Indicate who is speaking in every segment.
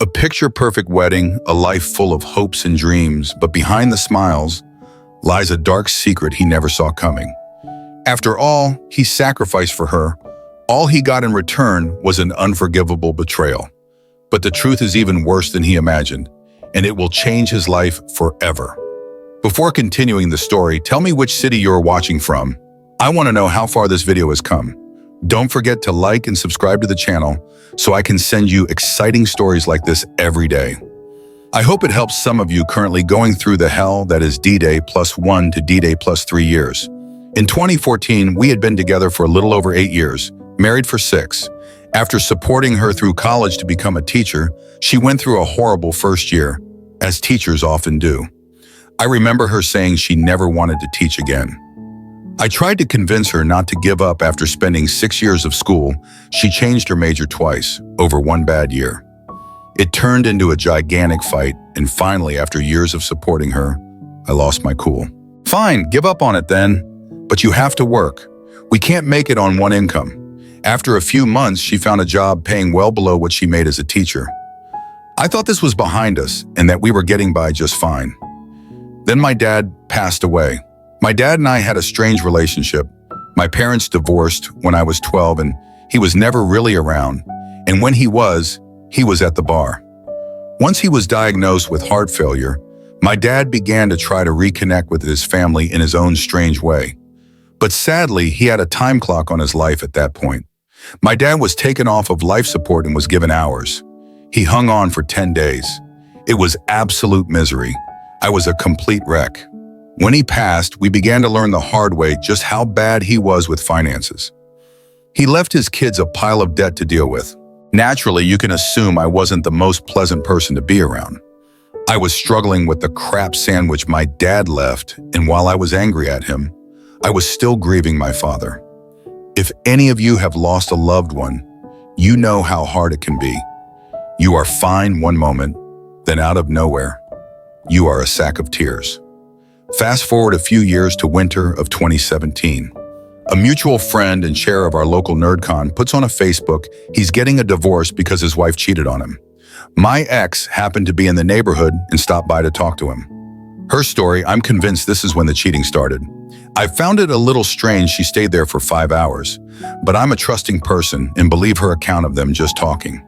Speaker 1: A picture-perfect wedding, a life full of hopes and dreams, but behind the smiles lies a dark secret he never saw coming. After all he sacrificed for her, all he got in return was an unforgivable betrayal. But the truth is even worse than he imagined, and it will change his life forever. Before continuing the story, tell me which city you're watching from. I want to know how far this video has come. Don't forget to like and subscribe to the channel so I can send you exciting stories like this every day. I hope it helps some of you currently going through the hell that is D-Day +1 to D-Day +3 years. In 2014, we had been together for a little over 8 years, married for 6. After supporting her through college to become a teacher, she went through a horrible first year, as teachers often do. I remember her saying she never wanted to teach again. I tried to convince her not to give up after spending 6 years of school. She changed her major twice, over one bad year. It turned into a gigantic fight, and finally, after years of supporting her, I lost my cool. Fine, give up on it then. But you have to work. We can't make it on one income. After a few months, she found a job paying well below what she made as a teacher. I thought this was behind us and that we were getting by just fine. Then my dad passed away. My dad and I had a strange relationship. My parents divorced when I was 12 and he was never really around. And when he was at the bar. Once he was diagnosed with heart failure, my dad began to try to reconnect with his family in his own strange way. But sadly, he had a time clock on his life at that point. My dad was taken off of life support and was given hours. He hung on for 10 days. It was absolute misery. I was a complete wreck. When he passed, we began to learn the hard way just how bad he was with finances. He left his kids a pile of debt to deal with. Naturally, you can assume I wasn't the most pleasant person to be around. I was struggling with the crap sandwich my dad left, and while I was angry at him, I was still grieving my father. If any of you have lost a loved one, you know how hard it can be. You are fine one moment, then out of nowhere, you are a sack of tears. Fast forward a few years to winter of 2017. A mutual friend and chair of our local NerdCon puts on a Facebook he's getting a divorce because his wife cheated on him. My ex happened to be in the neighborhood and stopped by to talk to him. Her story, I'm convinced this is when the cheating started. I found it a little strange she stayed there for 5 hours, but I'm a trusting person and believe her account of them just talking.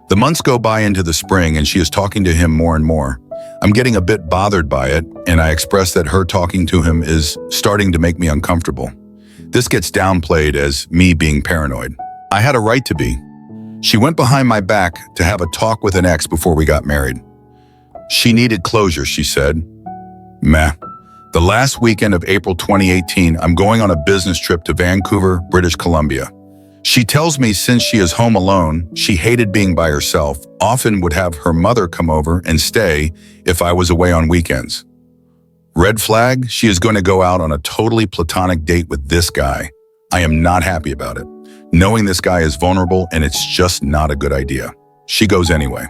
Speaker 1: The months go by into the spring and she is talking to him more and more. I'm getting a bit bothered by it, and I express that her talking to him is starting to make me uncomfortable. This gets downplayed as me being paranoid. I had a right to be. She went behind my back to have a talk with an ex before we got married. She needed closure, she said. Meh. The last weekend of April 2018, I'm going on a business trip to Vancouver, British Columbia. She tells me since she is home alone, she hated being by herself, often would have her mother come over and stay if I was away on weekends. Red flag, she is going to go out on a totally platonic date with this guy. I am not happy about it, knowing this guy is vulnerable and it's just not a good idea. She goes anyway.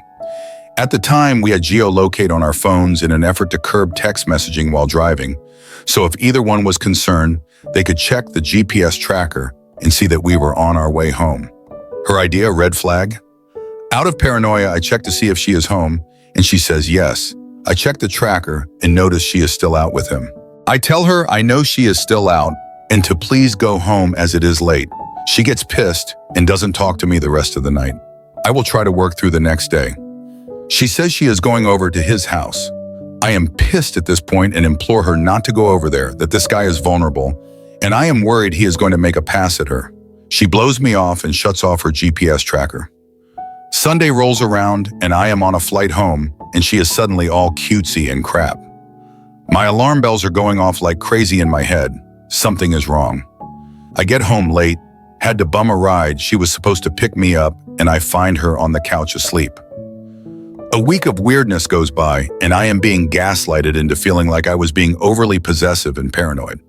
Speaker 1: At the time, we had geolocate on our phones in an effort to curb text messaging while driving, so if either one was concerned, they could check the GPS tracker and see that we were on our way home. Her idea, red flag? Out of paranoia, I check to see if she is home, and she says yes. I check the tracker and notice she is still out with him. I tell her I know she is still out and to please go home as it is late. She gets pissed and doesn't talk to me the rest of the night. I will try to work through the next day. She says she is going over to his house. I am pissed at this point and implore her not to go over there, that this guy is vulnerable, and I am worried he is going to make a pass at her. She blows me off and shuts off her GPS tracker. Sunday rolls around and I am on a flight home and she is suddenly all cutesy and crap. My alarm bells are going off like crazy in my head. Something is wrong. I get home late, had to bum a ride. She was supposed to pick me up and I find her on the couch asleep. A week of weirdness goes by and I am being gaslighted into feeling like I was being overly possessive and paranoid.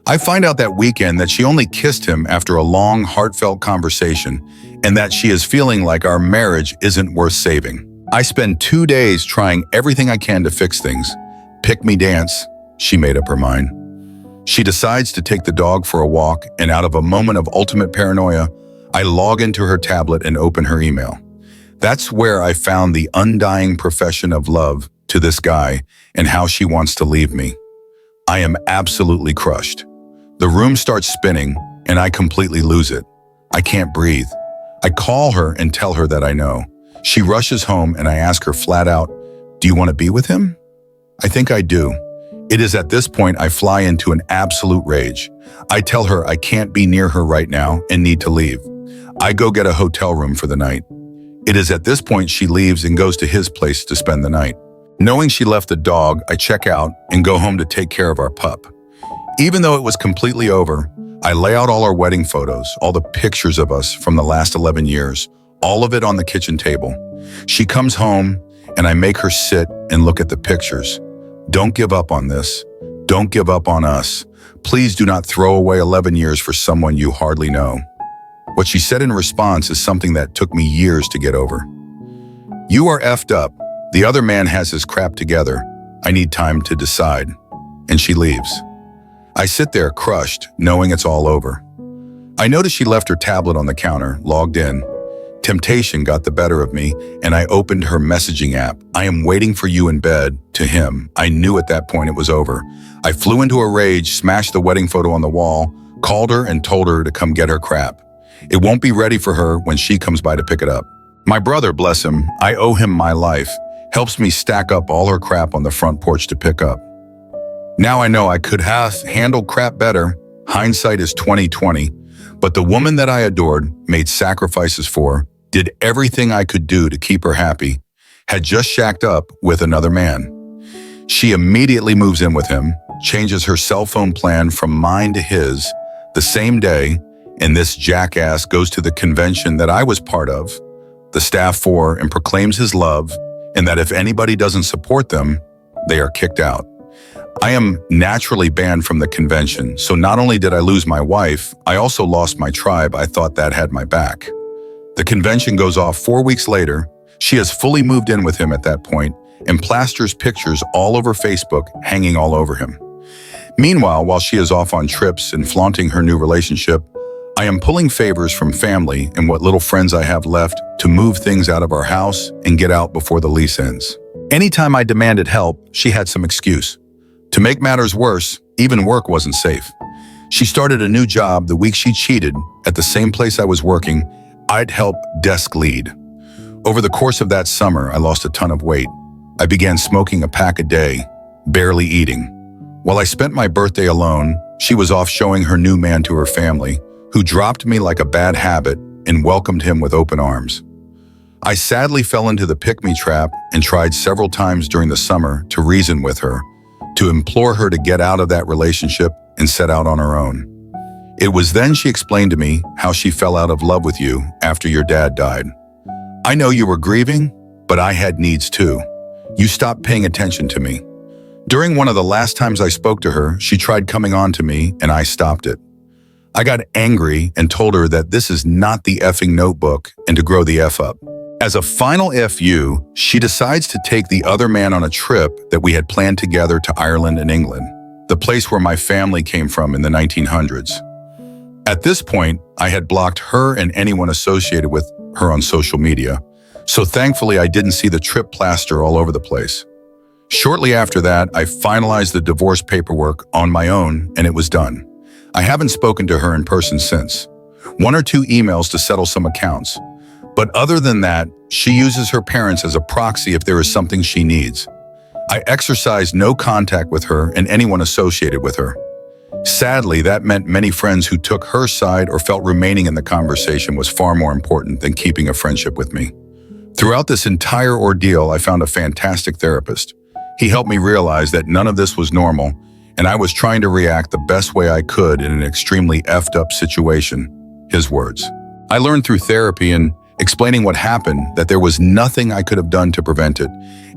Speaker 1: I find out that weekend that she only kissed him after a long, heartfelt conversation and that she is feeling like our marriage isn't worth saving. I spend 2 days trying everything I can to fix things. Pick me dance, she made up her mind. She decides to take the dog for a walk, and out of a moment of ultimate paranoia, I log into her tablet and open her email. That's where I found the undying profession of love to this guy and how she wants to leave me. I am absolutely crushed. The room starts spinning and I completely lose it. I can't breathe. I call her and tell her that I know. She rushes home and I ask her flat out, "Do you want to be with him?" I think I do. It is at this point I fly into an absolute rage. I tell her I can't be near her right now and need to leave. I go get a hotel room for the night. It is at this point she leaves and goes to his place to spend the night. Knowing she left the dog, I check out and go home to take care of our pup. Even though it was completely over, I lay out all our wedding photos, all the pictures of us from the last 11 years, all of it on the kitchen table. She comes home and I make her sit and look at the pictures. Don't give up on this. Don't give up on us. Please do not throw away 11 years for someone you hardly know. What she said in response is something that took me years to get over. "You are effed up. The other man has his crap together. I need time to decide." And she leaves. I sit there crushed, knowing it's all over. I noticed she left her tablet on the counter, logged in. Temptation got the better of me, and I opened her messaging app. "I am waiting for you in bed," to him. I knew at that point it was over. I flew into a rage, smashed the wedding photo on the wall, called her and told her to come get her crap. It won't be ready for her when she comes by to pick it up. My brother, bless him, I owe him my life, helps me stack up all her crap on the front porch to pick up. Now I know I could have handled crap better. Hindsight is 20/20, but the woman that I adored, made sacrifices for, did everything I could do to keep her happy, had just shacked up with another man. She immediately moves in with him, changes her cell phone plan from mine to his the same day, and this jackass goes to the convention that I was part of, the staff for, and proclaims his love, and that if anybody doesn't support them, they are kicked out. I am naturally banned from the convention, so not only did I lose my wife, I also lost my tribe. I thought that had my back. The convention goes off 4 weeks later. She has fully moved in with him at that point and plasters pictures all over Facebook, hanging all over him. Meanwhile, while she is off on trips and flaunting her new relationship, I am pulling favors from family and what little friends I have left to move things out of our house and get out before the lease ends. Anytime I demanded help, she had some excuse. To make matters worse, even work wasn't safe. She started a new job the week she cheated. At the same place I was working, I'd help desk lead. Over the course of that summer, I lost a ton of weight. I began smoking a pack a day, barely eating. While I spent my birthday alone, she was off showing her new man to her family, who dropped me like a bad habit and welcomed him with open arms. I sadly fell into the pick-me trap and tried several times during the summer to reason with her, to implore her to get out of that relationship and set out on her own. It was then she explained to me how she fell out of love with you after your dad died. "I know you were grieving, but I had needs too. You stopped paying attention to me." During one of the last times I spoke to her, she tried coming on to me and I stopped it. I got angry and told her that this is not the effing Notebook and to grow the F up. As a final FU, she decides to take the other man on a trip that we had planned together to Ireland and England, the place where my family came from in the 1900s. At this point, I had blocked her and anyone associated with her on social media, so thankfully I didn't see the trip plaster all over the place. Shortly after that, I finalized the divorce paperwork on my own and it was done. I haven't spoken to her in person since. 1 or 2 emails to settle some accounts. But other than that, she uses her parents as a proxy if there is something she needs. I exercised no contact with her and anyone associated with her. Sadly, that meant many friends who took her side or felt remaining in the conversation was far more important than keeping a friendship with me. Throughout this entire ordeal, I found a fantastic therapist. He helped me realize that none of this was normal, and I was trying to react the best way I could in an extremely effed up situation. His words. I learned through therapy and explaining what happened that there was nothing I could have done to prevent it,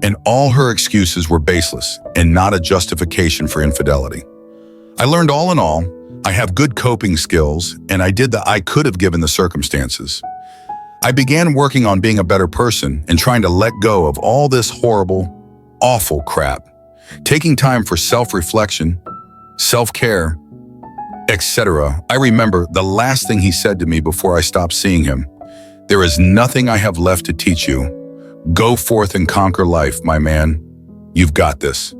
Speaker 1: and all her excuses were baseless and not a justification for infidelity. I learned all in all, I have good coping skills, and I did the I could have given the circumstances. I began working on being a better person and trying to let go of all this horrible, awful crap. Taking time for self-reflection, self-care, etc. I remember the last thing he said to me before I stopped seeing him. There is nothing I have left to teach you. Go forth and conquer life, my man. You've got this.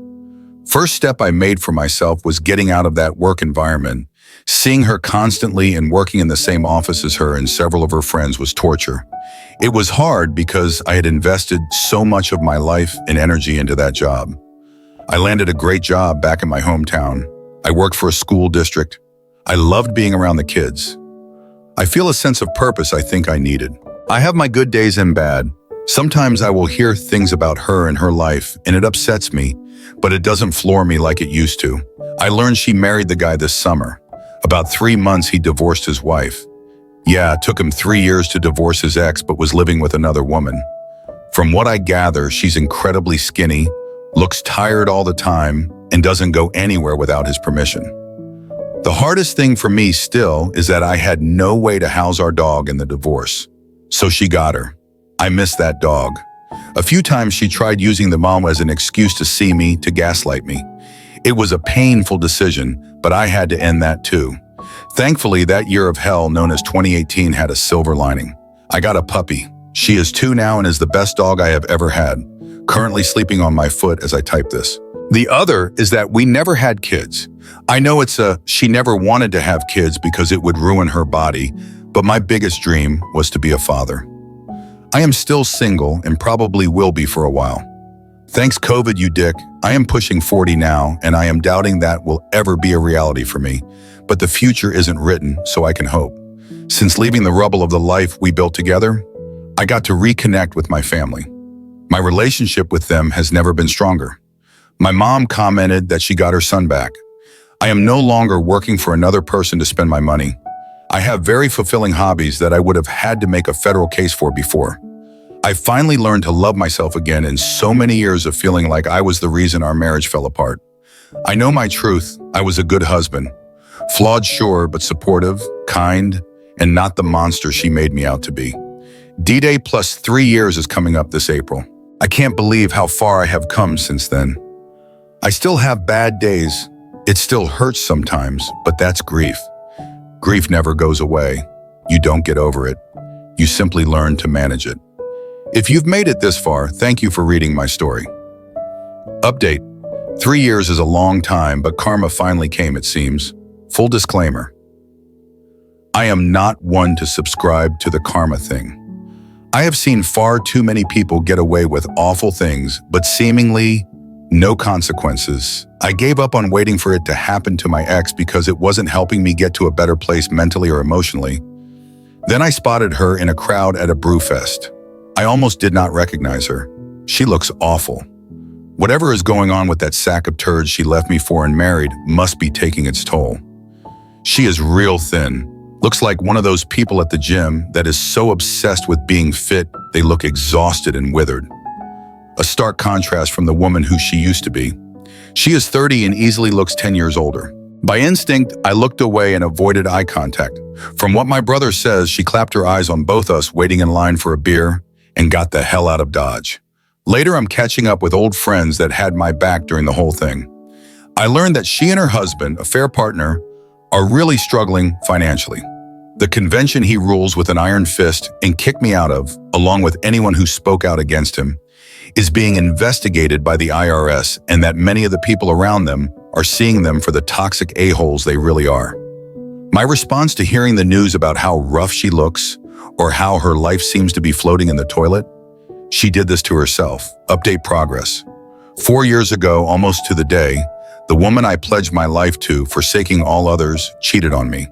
Speaker 1: First step I made for myself was getting out of that work environment. Seeing her constantly and working in the same office as her and several of her friends was torture. It was hard because I had invested so much of my life and energy into that job. I landed a great job back in my hometown. I worked for a school district. I loved being around the kids. I feel a sense of purpose I think I needed. I have my good days and bad. Sometimes I will hear things about her and her life, and it upsets me, but it doesn't floor me like it used to. I learned she married the guy this summer. About 3 months, he divorced his wife. Yeah, it took him 3 years to divorce his ex, but was living with another woman. From what I gather, she's incredibly skinny, looks tired all the time, and doesn't go anywhere without his permission. The hardest thing for me still is that I had no way to house our dog in the divorce. So she got her. I miss that dog. A few times she tried using the mom as an excuse to see me, to gaslight me. It was a painful decision, but I had to end that too. Thankfully, that year of hell known as 2018 had a silver lining. I got a puppy. She is 2 now and is the best dog I have ever had, currently sleeping on my foot as I type this. The other is that we never had kids. I know she never wanted to have kids because it would ruin her body, but my biggest dream was to be a father. I am still single and probably will be for a while. Thanks COVID, you dick. I am pushing 40 now, and I am doubting that will ever be a reality for me. But the future isn't written, so I can hope. Since leaving the rubble of the life we built together, I got to reconnect with my family. My relationship with them has never been stronger. My mom commented that she got her son back. I am no longer working for another person to spend my money. I have very fulfilling hobbies that I would have had to make a federal case for before. I finally learned to love myself again in so many years of feeling like I was the reason our marriage fell apart. I know my truth. I was a good husband. Flawed, sure, but supportive, kind, and not the monster she made me out to be. D-Day plus 3 years is coming up this April. I can't believe how far I have come since then. I still have bad days. It still hurts sometimes, but that's grief. Grief never goes away. You don't get over it. You simply learn to manage it. If you've made it this far, thank you for reading my story. Update. 3 years is a long time, but karma finally came, it seems. Full disclaimer. I am not one to subscribe to the karma thing. I have seen far too many people get away with awful things, but seemingly no consequences. I gave up on waiting for it to happen to my ex because it wasn't helping me get to a better place mentally or emotionally. Then I spotted her in a crowd at a brewfest. I almost did not recognize her. She looks awful. Whatever is going on with that sack of turds she left me for and married must be taking its toll. She is real thin. Looks like one of those people at the gym that is so obsessed with being fit, they look exhausted and withered. A stark contrast from the woman who she used to be. She is 30 and easily looks 10 years older. By instinct, I looked away and avoided eye contact. From what my brother says, she clapped her eyes on both us waiting in line for a beer and got the hell out of Dodge. Later, I'm catching up with old friends that had my back during the whole thing. I learned that she and her husband, a fair partner, are really struggling financially. The convention he rules with an iron fist and kicked me out of, along with anyone who spoke out against him, is being investigated by the IRS, and that many of the people around them are seeing them for the toxic a-holes they really are. My response to hearing the news about how rough she looks or how her life seems to be floating in the toilet, she did this to herself. Update progress. 4 years ago, almost to the day, the woman I pledged my life to, forsaking all others, cheated on me.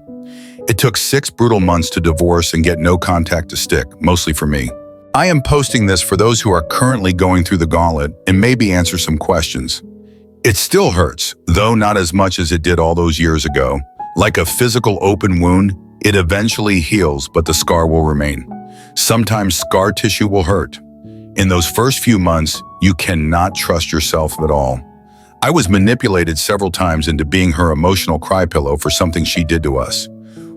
Speaker 1: It took 6 brutal months to divorce and get no contact to stick, mostly for me. I am posting this for those who are currently going through the gauntlet and maybe answer some questions. It still hurts, though not as much as it did all those years ago. Like a physical open wound, it eventually heals, but the scar will remain. Sometimes scar tissue will hurt. In those first few months, you cannot trust yourself at all. I was manipulated several times into being her emotional cry pillow for something she did to us.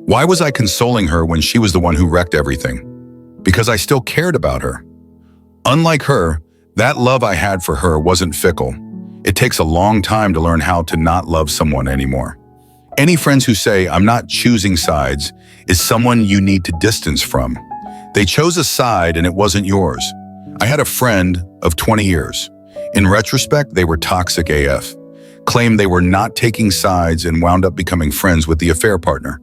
Speaker 1: Why was I consoling her when she was the one who wrecked everything? Because I still cared about her. Unlike her, that love I had for her wasn't fickle. It takes a long time to learn how to not love someone anymore. Any friends who say, "I'm not choosing sides," is someone you need to distance from. They chose a side and it wasn't yours. I had a friend of 20 years. In retrospect, they were toxic AF. Claimed they were not taking sides and wound up becoming friends with the affair partner.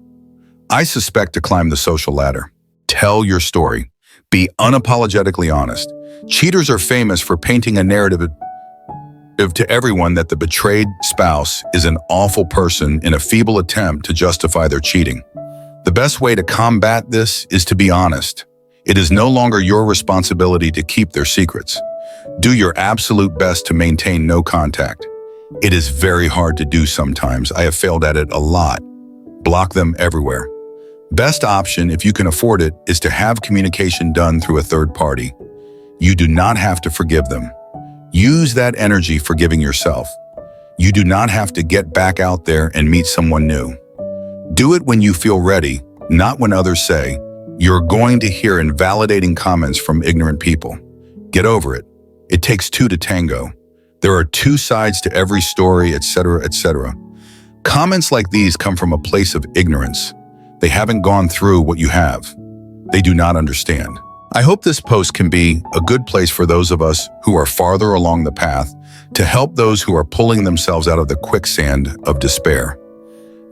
Speaker 1: I suspect to climb the social ladder. Tell your story. Be unapologetically honest. Cheaters are famous for painting a narrative to everyone that the betrayed spouse is an awful person in a feeble attempt to justify their cheating. The best way to combat this is to be honest. It is no longer your responsibility to keep their secrets. Do your absolute best to maintain no contact. It is very hard to do sometimes. I have failed at it a lot. Block them everywhere. Best option, if you can afford it, is to have communication done through a third party. You do not have to forgive them. Use that energy forgiving yourself. You do not have to get back out there and meet someone new. Do it when you feel ready, not when others say. You're going to hear invalidating comments from ignorant people. Get over it. It takes two to tango. There are two sides to every story, etc., etc. Comments like these come from a place of ignorance. They haven't gone through what you have. They do not understand. I hope this post can be a good place for those of us who are farther along the path to help those who are pulling themselves out of the quicksand of despair.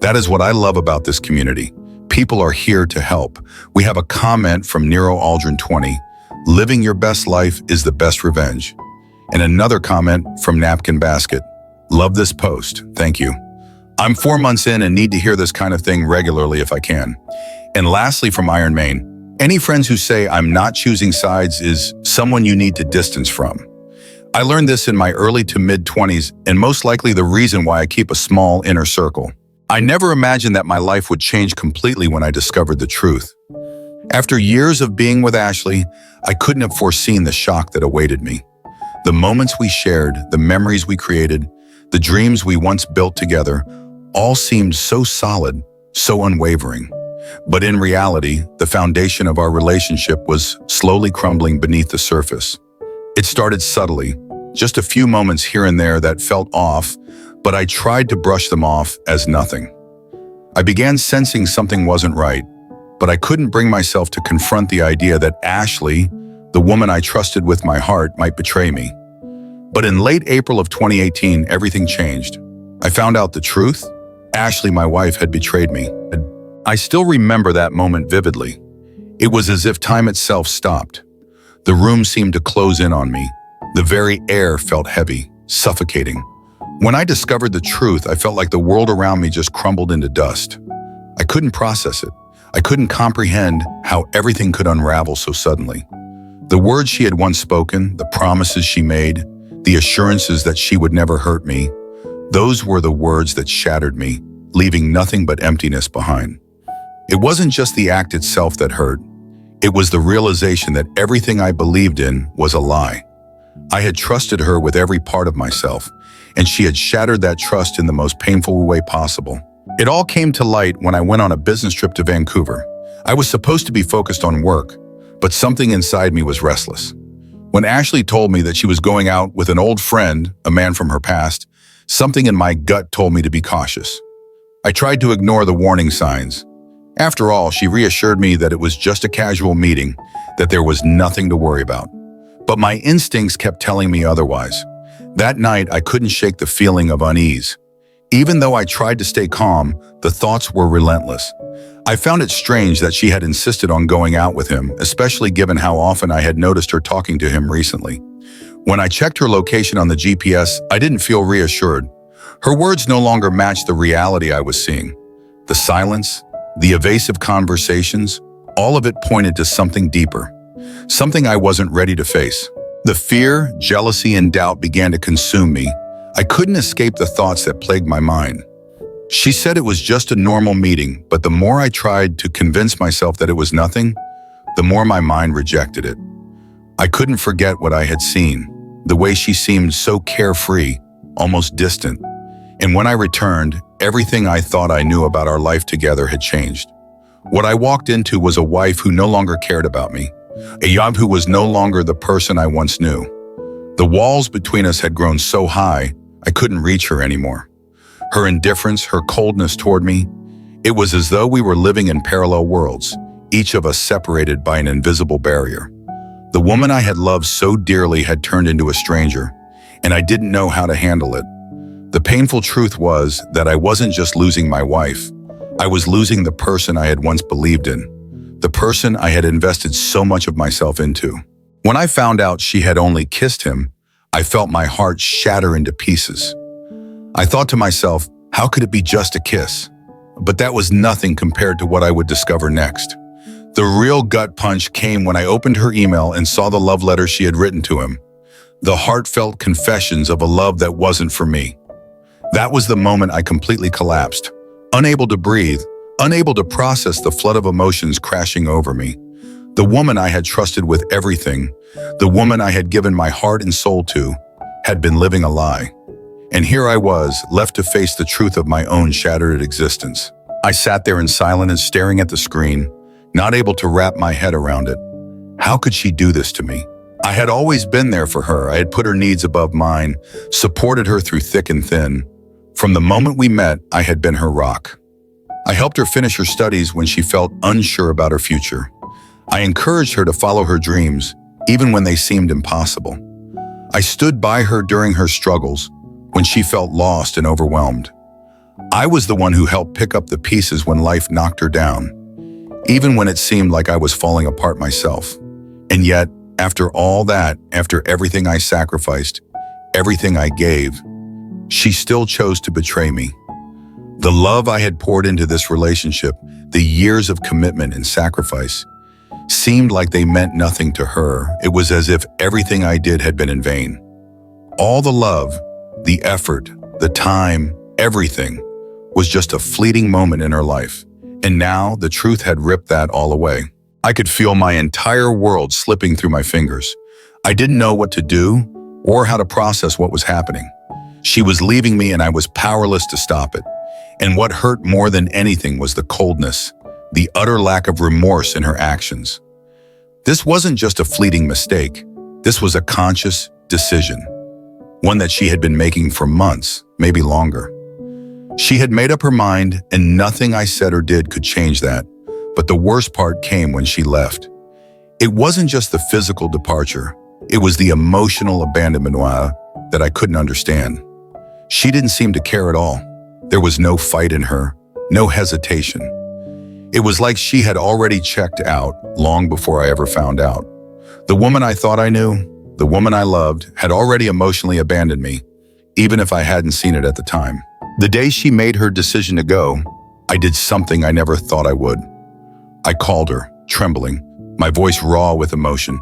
Speaker 1: That is what I love about this community. People are here to help. We have a comment from Nero Aldrin 20. Living your best life is the best revenge. And another comment from Napkin Basket. Love this post. Thank you. I'm 4 months in and need to hear this kind of thing regularly if I can. And lastly, from Iron Main. Any friends who say I'm not choosing sides is someone you need to distance from. I learned this in my early to mid-20s and most likely the reason why I keep a small inner circle. I never imagined that my life would change completely when I discovered the truth. After years of being with Ashley, I couldn't have foreseen the shock that awaited me. The moments we shared, the memories we created, the dreams we once built together, all seemed so solid, so unwavering. But in reality, the foundation of our relationship was slowly crumbling beneath the surface. It started subtly, just a few moments here and there that felt off, but I tried to brush them off as nothing. I began sensing something wasn't right, but I couldn't bring myself to confront the idea that Ashley, the woman I trusted with my heart, might betray me. But in late April of 2018, everything changed. I found out the truth. Ashley, my wife, had betrayed me. I still remember that moment vividly. It was as if time itself stopped. The room seemed to close in on me. The very air felt heavy, suffocating. When I discovered the truth, I felt like the world around me just crumbled into dust. I couldn't process it. I couldn't comprehend how everything could unravel so suddenly. The words she had once spoken, the promises she made, the assurances that she would never hurt me, those were the words that shattered me, leaving nothing but emptiness behind. It wasn't just the act itself that hurt. It was the realization that everything I believed in was a lie. I had trusted her with every part of myself, and she had shattered that trust in the most painful way possible. It all came to light when I went on a business trip to Vancouver. I was supposed to be focused on work, but something inside me was restless. When Ashley told me that she was going out with an old friend, a man from her past, something in my gut told me to be cautious. I tried to ignore the warning signs. After all, she reassured me that it was just a casual meeting, that there was nothing to worry about. But my instincts kept telling me otherwise. That night, I couldn't shake the feeling of unease. Even though I tried to stay calm, the thoughts were relentless. I found it strange that she had insisted on going out with him, especially given how often I had noticed her talking to him recently. When I checked her location on the GPS, I didn't feel reassured. Her words no longer matched the reality I was seeing. The silence, the evasive conversations, all of it pointed to something deeper, something I wasn't ready to face. The fear, jealousy, and doubt began to consume me. I couldn't escape the thoughts that plagued my mind. She said it was just a normal meeting, but the more I tried to convince myself that it was nothing, the more my mind rejected it. I couldn't forget what I had seen, the way she seemed so carefree, almost distant. And when I returned, everything I thought I knew about our life together had changed. What I walked into was a wife who no longer cared about me, a wife who was no longer the person I once knew. The walls between us had grown so high, I couldn't reach her anymore. Her indifference, her coldness toward me, it was as though we were living in parallel worlds, each of us separated by an invisible barrier. The woman I had loved so dearly had turned into a stranger, and I didn't know how to handle it. The painful truth was that I wasn't just losing my wife. I was losing the person I had once believed in, the person I had invested so much of myself into. When I found out she had only kissed him, I felt my heart shatter into pieces. I thought to myself, how could it be just a kiss? But that was nothing compared to what I would discover next. The real gut punch came when I opened her email and saw the love letter she had written to him. The heartfelt confessions of a love that wasn't for me. That was the moment I completely collapsed, unable to breathe, unable to process the flood of emotions crashing over me. The woman I had trusted with everything, the woman I had given my heart and soul to, had been living a lie. And here I was, left to face the truth of my own shattered existence. I sat there in silence, staring at the screen, not able to wrap my head around it. How could she do this to me? I had always been there for her. I had put her needs above mine, supported her through thick and thin. From the moment we met, I had been her rock. I helped her finish her studies when she felt unsure about her future. I encouraged her to follow her dreams, even when they seemed impossible. I stood by her during her struggles, when she felt lost and overwhelmed. I was the one who helped pick up the pieces when life knocked her down, even when it seemed like I was falling apart myself. And yet, after all that, after everything I sacrificed, everything I gave, she still chose to betray me. The love I had poured into this relationship, the years of commitment and sacrifice, seemed like they meant nothing to her. It was as if everything I did had been in vain. All the love, the effort, the time, everything was just a fleeting moment in her life. And now the truth had ripped that all away. I could feel my entire world slipping through my fingers. I didn't know what to do or how to process what was happening. She was leaving me and I was powerless to stop it. And what hurt more than anything was the coldness, the utter lack of remorse in her actions. This wasn't just a fleeting mistake. This was a conscious decision, one that she had been making for months, maybe longer. She had made up her mind, and nothing I said or did could change that. But the worst part came when she left. It wasn't just the physical departure. It was the emotional abandonment that I couldn't understand. She didn't seem to care at all. There was no fight in her, no hesitation. It was like she had already checked out long before I ever found out. The woman I thought I knew, the woman I loved, had already emotionally abandoned me, even if I hadn't seen it at the time. The day she made her decision to go, I did something I never thought I would. I called her, trembling, my voice raw with emotion,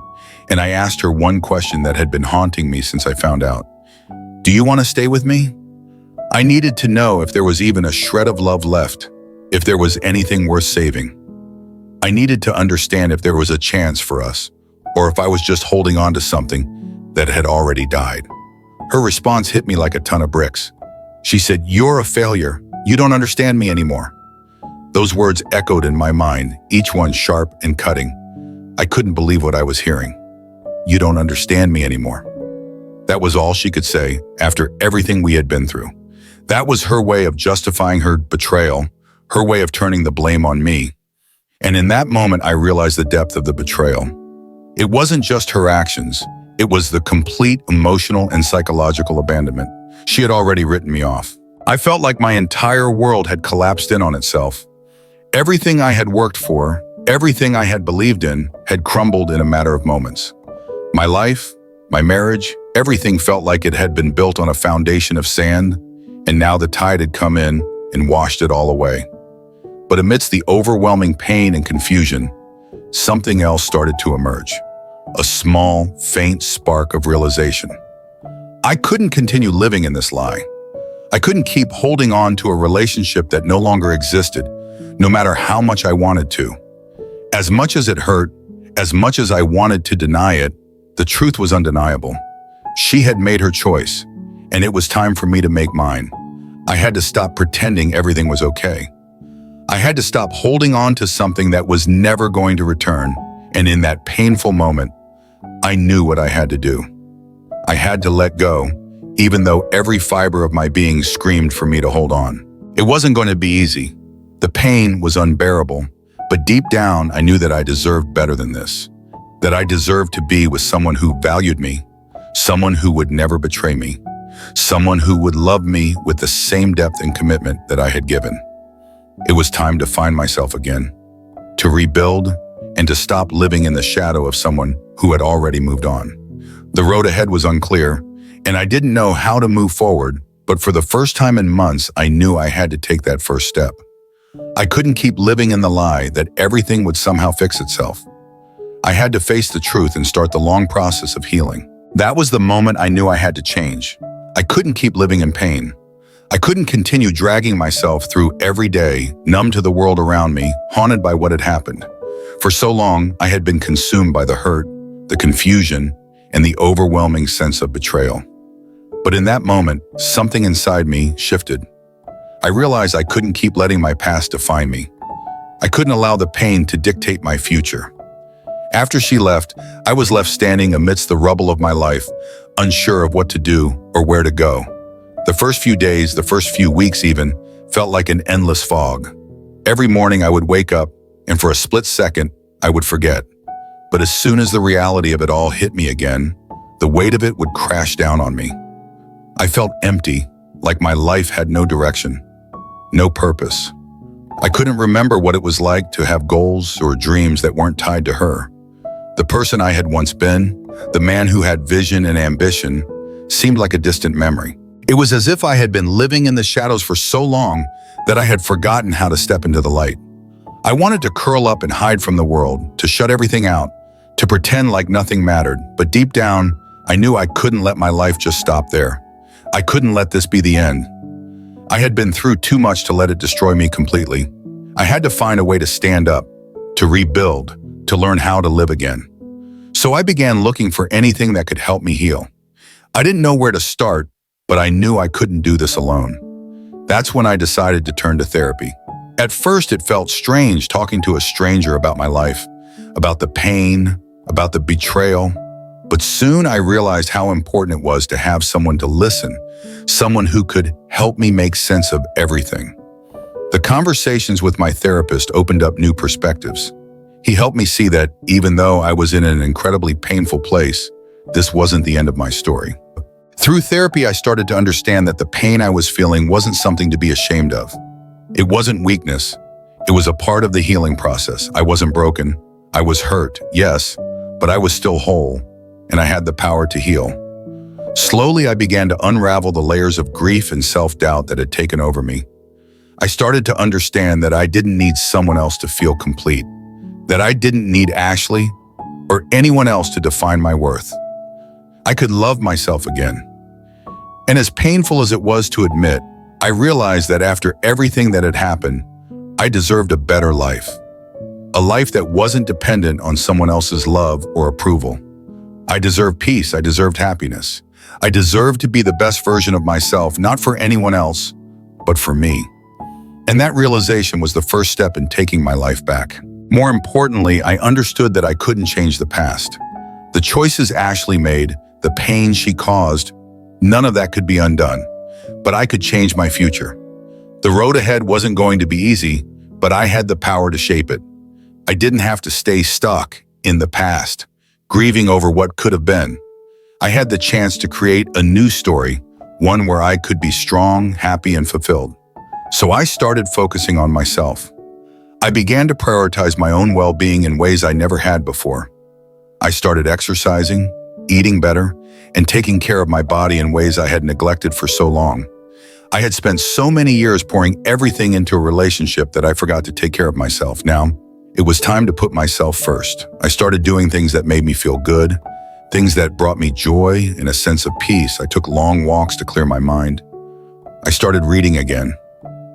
Speaker 1: and I asked her one question that had been haunting me since I found out. Do you want to stay with me? I needed to know if there was even a shred of love left, if there was anything worth saving. I needed to understand if there was a chance for us, or if I was just holding on to something that had already died. Her response hit me like a ton of bricks. She said, "You're a failure. You don't understand me anymore." Those words echoed in my mind, each one sharp and cutting. I couldn't believe what I was hearing. You don't understand me anymore. That was all she could say after everything we had been through. That was her way of justifying her betrayal, her way of turning the blame on me. And in that moment, I realized the depth of the betrayal. It wasn't just her actions. It was the complete emotional and psychological abandonment. She had already written me off. I felt like my entire world had collapsed in on itself. Everything I had worked for, everything I had believed in, had crumbled in a matter of moments. My life, my marriage, everything felt like it had been built on a foundation of sand, and now the tide had come in and washed it all away. But amidst the overwhelming pain and confusion, something else started to emerge. A small, faint spark of realization. I couldn't continue living in this lie. I couldn't keep holding on to a relationship that no longer existed, no matter how much I wanted to. As much as it hurt, as much as I wanted to deny it, the truth was undeniable. She had made her choice, and it was time for me to make mine. I had to stop pretending everything was okay. I had to stop holding on to something that was never going to return, and in that painful moment, I knew what I had to do. I had to let go, even though every fiber of my being screamed for me to hold on. It wasn't going to be easy. The pain was unbearable, But deep down, I knew that I deserved better than this, that I deserved to be with someone who valued me, someone who would never betray me, someone who would love me with the same depth and commitment that I had given. It was time to find myself again, to rebuild, and to stop living in the shadow of someone who had already moved on. The road ahead was unclear, and I didn't know how to move forward, but for the first time in months, I knew I had to take that first step. I couldn't keep living in the lie that everything would somehow fix itself. I had to face the truth and start the long process of healing. That was the moment I knew I had to change. I couldn't keep living in pain. I couldn't continue dragging myself through every day, numb to the world around me, haunted by what had happened. For so long, I had been consumed by the hurt, the confusion, and the overwhelming sense of betrayal. But in that moment, something inside me shifted. I realized I couldn't keep letting my past define me. I couldn't allow the pain to dictate my future. After she left, I was left standing amidst the rubble of my life, unsure of what to do or where to go. The first few days, the first few weeks even, felt like an endless fog. Every morning I would wake up, and for a split second, I would forget. But as soon as the reality of it all hit me again, the weight of it would crash down on me. I felt empty, like my life had no direction, no purpose. I couldn't remember what it was like to have goals or dreams that weren't tied to her. The person I had once been, the man who had vision and ambition, seemed like a distant memory. It was as if I had been living in the shadows for so long that I had forgotten how to step into the light. I wanted to curl up and hide from the world, to shut everything out, to pretend like nothing mattered, but deep down, I knew I couldn't let my life just stop there. I couldn't let this be the end. I had been through too much to let it destroy me completely. I had to find a way to stand up, to rebuild, to learn how to live again. So I began looking for anything that could help me heal. I didn't know where to start, but I knew I couldn't do this alone. That's when I decided to turn to therapy. At first, it felt strange talking to a stranger about my life, about the pain, about the betrayal. But soon I realized how important it was to have someone to listen, someone who could help me make sense of everything. The conversations with my therapist opened up new perspectives. He helped me see that even though I was in an incredibly painful place, this wasn't the end of my story. Through therapy, I started to understand that the pain I was feeling wasn't something to be ashamed of. It wasn't weakness. It was a part of the healing process. I wasn't broken. I was hurt, yes, but I was still whole, and I had the power to heal. Slowly, I began to unravel the layers of grief and self-doubt that had taken over me. I started to understand that I didn't need someone else to feel complete, that I didn't need Ashley or anyone else to define my worth. I could love myself again. And as painful as it was to admit, I realized that after everything that had happened, I deserved a better life. A life that wasn't dependent on someone else's love or approval. I deserved peace. I deserved happiness. I deserved to be the best version of myself, not for anyone else, but for me. And that realization was the first step in taking my life back. More importantly, I understood that I couldn't change the past. The choices Ashley made, the pain she caused, none of that could be undone. But I could change my future. The road ahead wasn't going to be easy, but I had the power to shape it. I didn't have to stay stuck in the past, grieving over what could have been. I had the chance to create a new story, one where I could be strong, happy, and fulfilled. So I started focusing on myself. I began to prioritize my own well-being in ways I never had before. I started exercising, eating better, and taking care of my body in ways I had neglected for so long. I had spent so many years pouring everything into a relationship that I forgot to take care of myself. Now, it was time to put myself first. I started doing things that made me feel good, things that brought me joy and a sense of peace. I took long walks to clear my mind. I started reading again.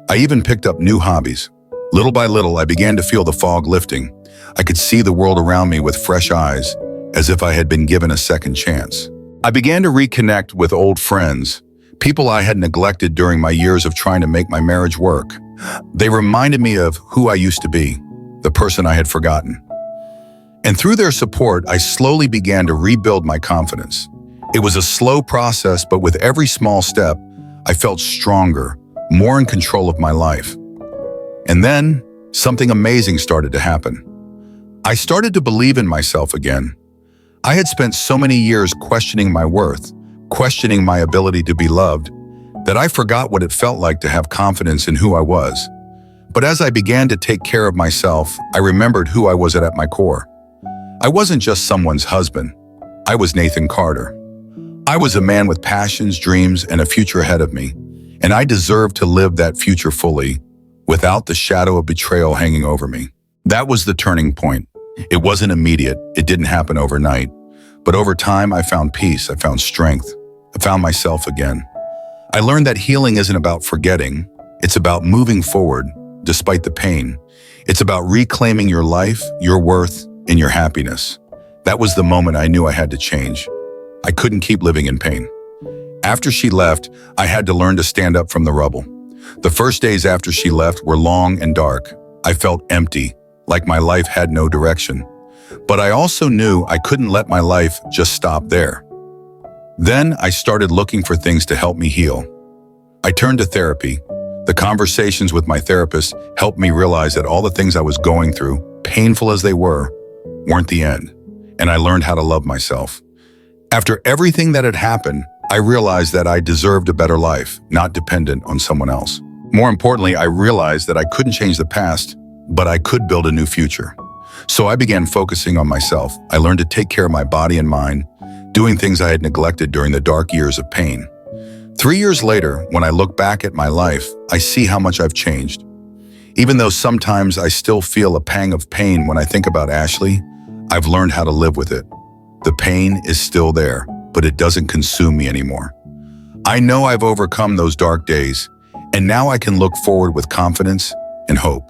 Speaker 1: I even picked up new hobbies. Little by little, I began to feel the fog lifting. I could see the world around me with fresh eyes, as if I had been given a second chance. I began to reconnect with old friends, people I had neglected during my years of trying to make my marriage work. They reminded me of who I used to be, the person I had forgotten. And through their support, I slowly began to rebuild my confidence. It was a slow process, but with every small step, I felt stronger, more in control of my life. And then, something amazing started to happen. I started to believe in myself again. I had spent so many years questioning my worth, questioning my ability to be loved, that I forgot what it felt like to have confidence in who I was. But as I began to take care of myself, I remembered who I was at my core. I wasn't just someone's husband. I was Nathan Carter. I was a man with passions, dreams, and a future ahead of me, and I deserved to live that future fully, without the shadow of betrayal hanging over me. That was the turning point. It wasn't immediate. It didn't happen overnight. But over time, I found peace. I found strength. I found myself again. I learned that healing isn't about forgetting. It's about moving forward, despite the pain. It's about reclaiming your life, your worth, and your happiness. That was the moment I knew I had to change. I couldn't keep living in pain. After she left, I had to learn to stand up from the rubble. The first days after she left were long and dark. I felt empty, like my life had no direction. But I also knew I couldn't let my life just stop there. Then I started looking for things to help me heal. I turned to therapy. The conversations with my therapist helped me realize that all the things I was going through, painful as they were, weren't the end. And I learned how to love myself. After everything that had happened, I realized that I deserved a better life, not dependent on someone else. More importantly, I realized that I couldn't change the past, but I could build a new future. So I began focusing on myself. I learned to take care of my body and mind, doing things I had neglected during the dark years of pain. 3 years later, when I look back at my life, I see how much I've changed. Even though sometimes I still feel a pang of pain when I think about Ashley, I've learned how to live with it. The pain is still there, but it doesn't consume me anymore. I know I've overcome those dark days, and now I can look forward with confidence and hope.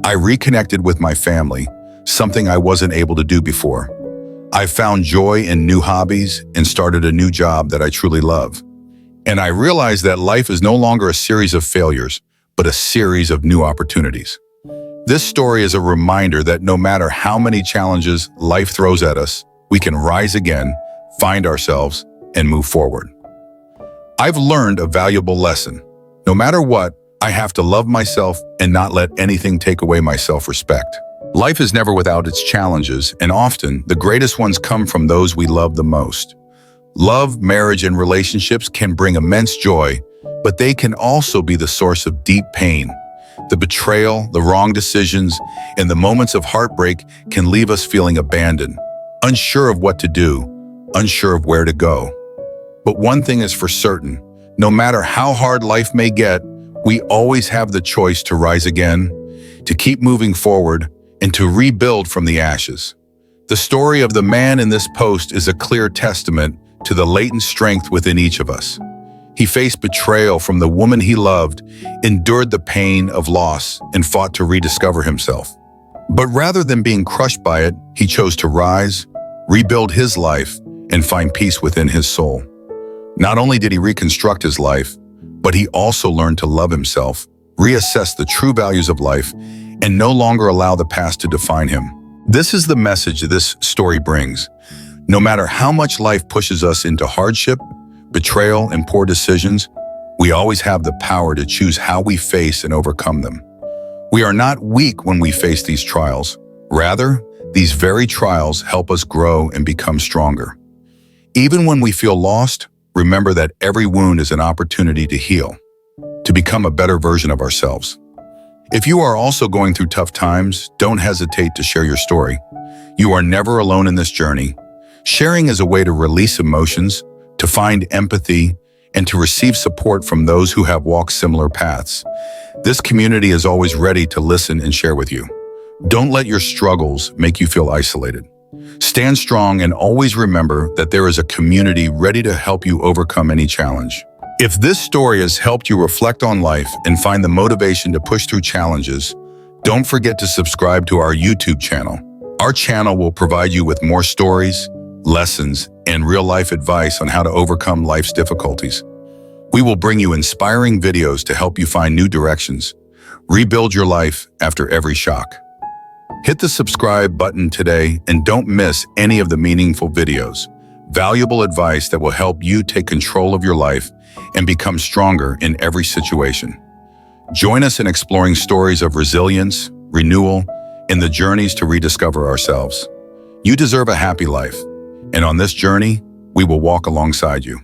Speaker 1: I reconnected with my family, something I wasn't able to do before. I found joy in new hobbies and started a new job that I truly love. And I realized that life is no longer a series of failures, but a series of new opportunities. This story is a reminder that no matter how many challenges life throws at us, we can rise again, find ourselves, and move forward. I've learned a valuable lesson. No matter what, I have to love myself and not let anything take away my self-respect. Life is never without its challenges, and often the greatest ones come from those we love the most. Love, marriage, and relationships can bring immense joy, but they can also be the source of deep pain. The betrayal, the wrong decisions, and the moments of heartbreak can leave us feeling abandoned, unsure of what to do, unsure of where to go. But one thing is for certain, no matter how hard life may get, we always have the choice to rise again, to keep moving forward, and to rebuild from the ashes. The story of the man in this post is a clear testament to the latent strength within each of us. He faced betrayal from the woman he loved, endured the pain of loss, and fought to rediscover himself. But rather than being crushed by it, he chose to rise, rebuild his life, and find peace within his soul. Not only did he reconstruct his life, but he also learned to love himself, reassess the true values of life, and no longer allow the past to define him. This is the message this story brings. No matter how much life pushes us into hardship, betrayal, and poor decisions, we always have the power to choose how we face and overcome them. We are not weak when we face these trials. Rather, these very trials help us grow and become stronger. Even when we feel lost, remember that every wound is an opportunity to heal, to become a better version of ourselves. If you are also going through tough times, don't hesitate to share your story. You are never alone in this journey. Sharing is a way to release emotions, to find empathy, and to receive support from those who have walked similar paths. This community is always ready to listen and share with you. Don't let your struggles make you feel isolated. Stand strong and always remember that there is a community ready to help you overcome any challenge. If this story has helped you reflect on life and find the motivation to push through challenges, don't forget to subscribe to our YouTube channel. Our channel will provide you with more stories, lessons, and real-life advice on how to overcome life's difficulties. We will bring you inspiring videos to help you find new directions, rebuild your life after every shock. Hit the subscribe button today and don't miss any of the meaningful videos, valuable advice that will help you take control of your life and become stronger in every situation. Join us in exploring stories of resilience, renewal, and the journeys to rediscover ourselves. You deserve a happy life, and on this journey, we will walk alongside you.